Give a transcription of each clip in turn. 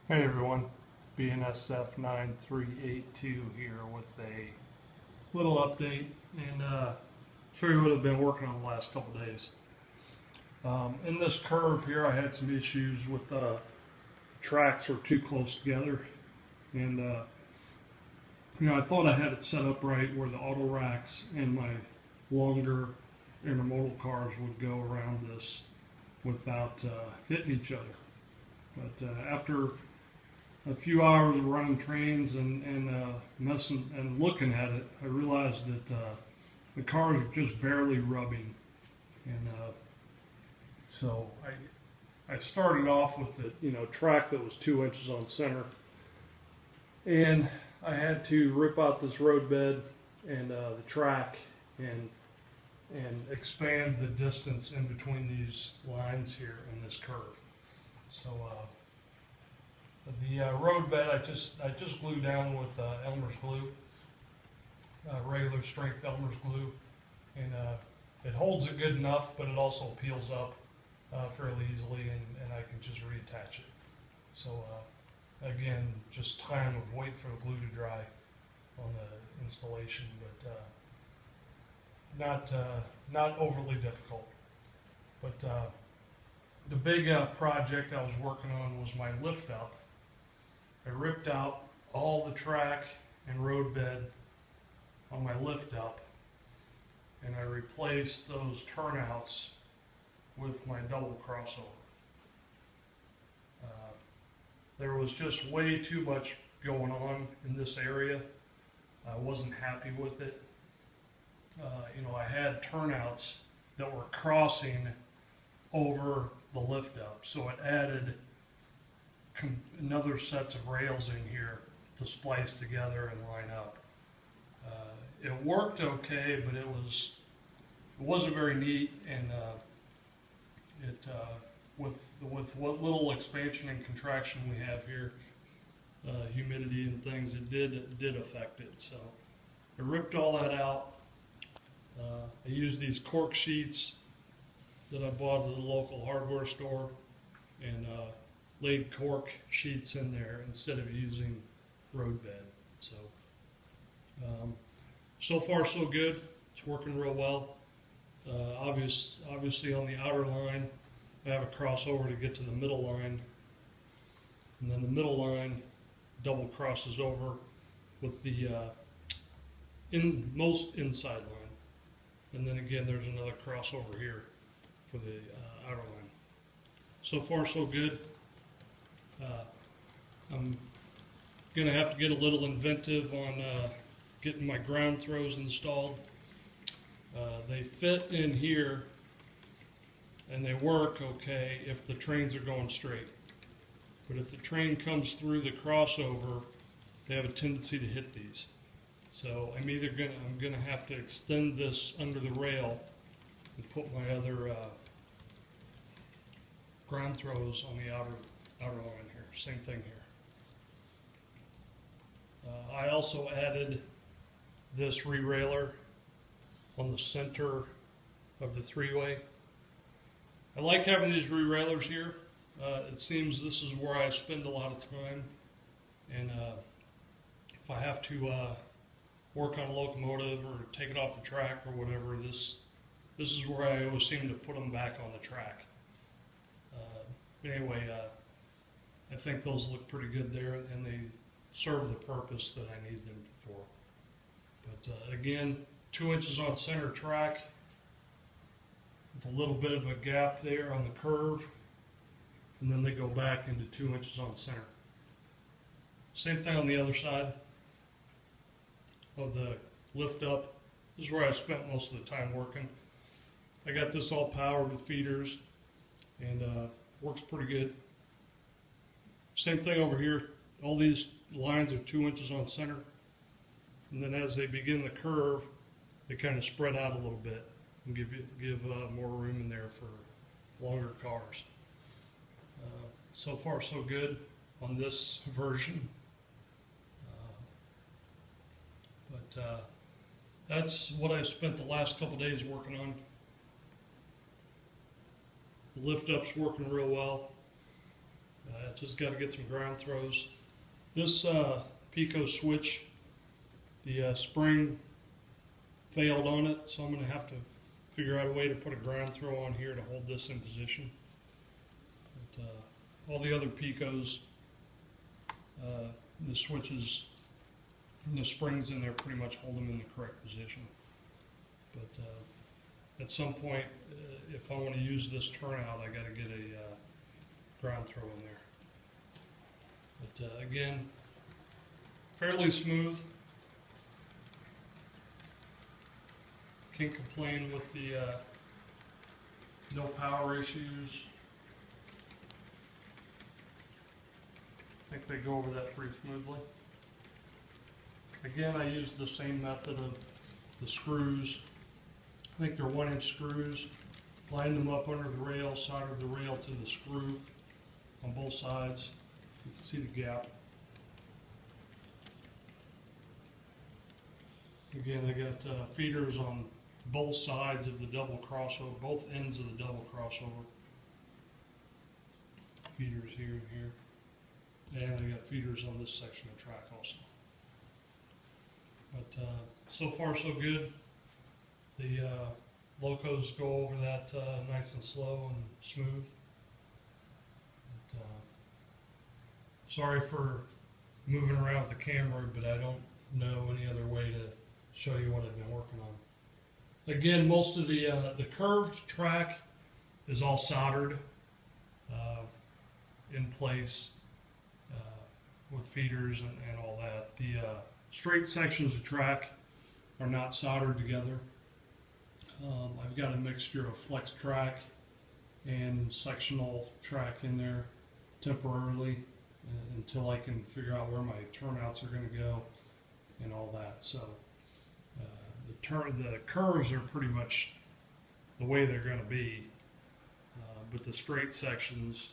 Hey everyone, BNSF 9382 here with a little update and show you what I've been working on the last couple days. In this curve here, I had some issues with tracks were too close together, and I thought I had it set up right where the auto racks and my longer intermodal cars would go around this without hitting each other. But after a few hours of running trains and messing and looking at it, I realized that the cars were just barely rubbing, and so I started off with the track that was 2 inches on center, and I had to rip out this road bed and the track and expand the distance in between these lines here in this curve. So. The road bed I just glued down with Elmer's glue, regular strength Elmer's glue, and it holds it good enough, but it also peels up fairly easily, and I can just reattach it. So again, just time of wait for the glue to dry on the installation, but not overly difficult. But the big project I was working on was my lift up. I ripped out all the track and road bed on my lift up, and I replaced those turnouts with my double crossover. There was just way too much going on in this area. I wasn't happy with it. I had turnouts that were crossing over the lift up, so it added another sets of rails in here to splice together and line up. It worked okay, but it wasn't very neat, and with what little expansion and contraction we have here, humidity and things, it did affect it. So I ripped all that out. I used these cork sheets that I bought at the local hardware store, and laid cork sheets in there instead of using road bed. So so far so good. It's working real well. Obviously on the outer line, I have a crossover to get to the middle line, and then the middle line double crosses over with the most inside line, and then again there's another crossover here for the outer line. So far so good. I'm going to have to get a little inventive on getting my ground throws installed. They fit in here and they work okay if the trains are going straight. But if the train comes through the crossover, they have a tendency to hit these. So I'm going to have to extend this under the rail and put my other ground throws on the outer line here. Same thing here. I also added this Rerailer on the center of the three-way. I like having these Rerailers here. It seems this is where I spend a lot of time, and if I have to work on a locomotive or take it off the track or whatever, this is where I always seem to put them back on the track. Anyway, I think those look pretty good there, and they serve the purpose that I need them for. But again, 2 inches on center track, with a little bit of a gap there on the curve, and then they go back into 2 inches on center. Same thing on the other side of the lift up. This is where I spent most of the time working. I got this all powered with feeders, and works pretty good. Same thing over here. All these lines are 2 inches on center, and then as they begin the curve, they kind of spread out a little bit and give more room in there for longer cars. So far so good on this version, but that's what I spent the last couple days working on. The lift up's working real well. Just got to get some ground throws. This Pico switch, the spring failed on it, so I'm going to have to figure out a way to put a ground throw on here to hold this in position. But, all the other Picos, the switches and the springs in there pretty much hold them in the correct position. But at some point, if I want to use this turnout, I got to get a ground throw in there. But again, fairly smooth. Can't complain with the no power issues. I think they go over that pretty smoothly. Again, I used the same method of the screws. I think they're 1-inch screws. Line them up under the rail, solder the rail to the screw on both sides. You can see the gap. Again, I got feeders on both sides of the double crossover, both ends of the double crossover. Feeders here and here. And I got feeders on this section of track also. But so far so good. The locos go over that nice and slow and smooth. But, sorry for moving around with the camera, but I don't know any other way to show you what I've been working on. Again, most of the curved track is all soldered in place with feeders and all that. The straight sections of track are not soldered together. I've got a mixture of flex track and sectional track in there temporarily until I can figure out where my turnouts are going to go and all that. So the curves are pretty much the way they're going to be, but the straight sections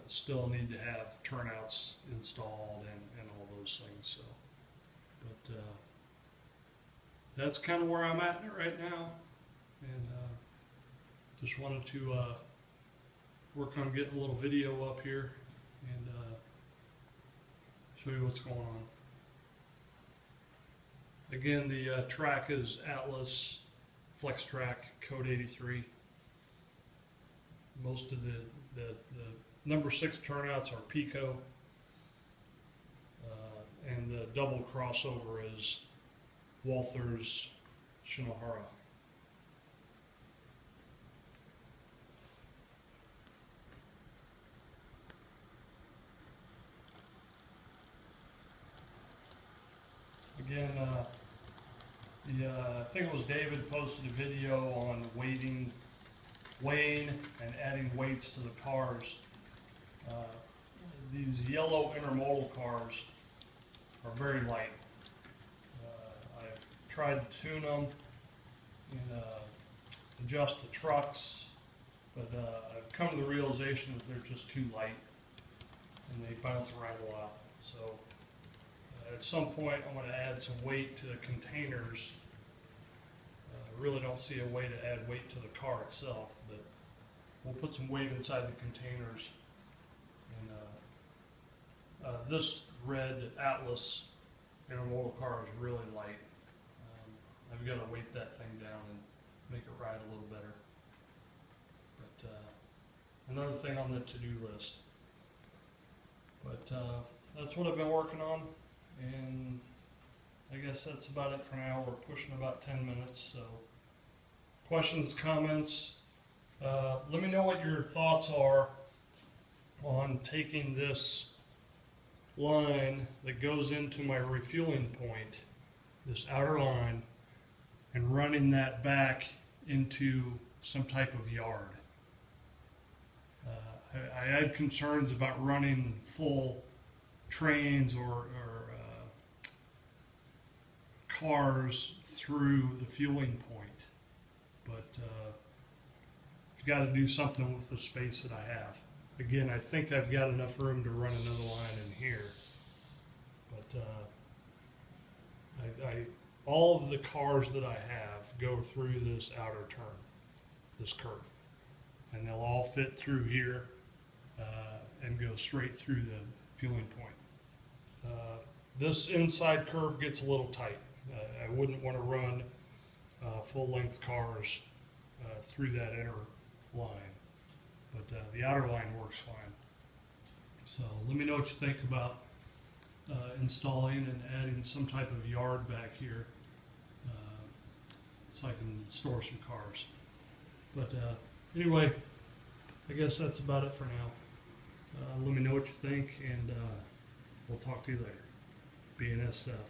still need to have turnouts installed and all those things. So, but that's kind of where I'm at right now, and just wanted to work on getting a little video up here and show you what's going on. Again, the track is Atlas Flex Track Code 83. Most of the number 6 turnouts are Pico, and the double crossover is Walther's Shinohara. Again, I think it was David posted a video on weighing and adding weights to the cars. These yellow intermodal cars are very light. I've tried to tune them and adjust the trucks, but I've come to the realization that they're just too light and they bounce around a lot. So at some point I'm going to add some weight to the containers. I really don't see a way to add weight to the car itself, but we'll put some weight inside the containers. And this red Atlas intermodal car is really light. I've got to weight that thing down and make it ride a little better. But another thing on the to-do list. But that's what I've been working on, and I guess that's about it for now. We're pushing about 10 minutes, so questions, comments, let me know what your thoughts are on taking this line that goes into my refueling point, this outer line, and running that back into some type of yard. I had concerns about running full trains or cars through the fueling point, but I've got to do something with the space that I have. Again, I think I've got enough room to run another line in here, but all of the cars that I have go through this outer turn, this curve, and they'll all fit through here. and go straight through the fueling point. This inside curve gets a little tight. I wouldn't want to run full-length cars through that inner line, but the outer line works fine. So let me know what you think about installing and adding some type of yard back here so I can store some cars. But anyway, I guess that's about it for now. Let me know what you think, and we'll talk to you later. BNSF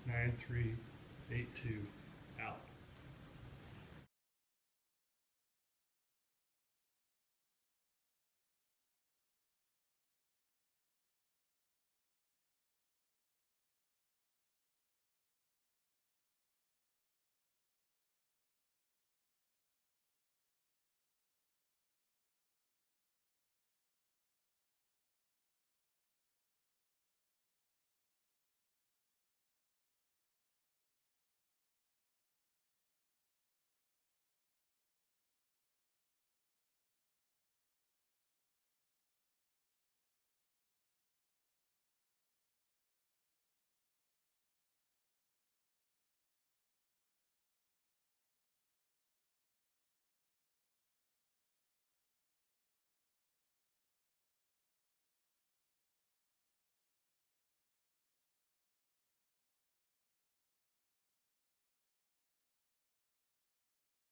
9382.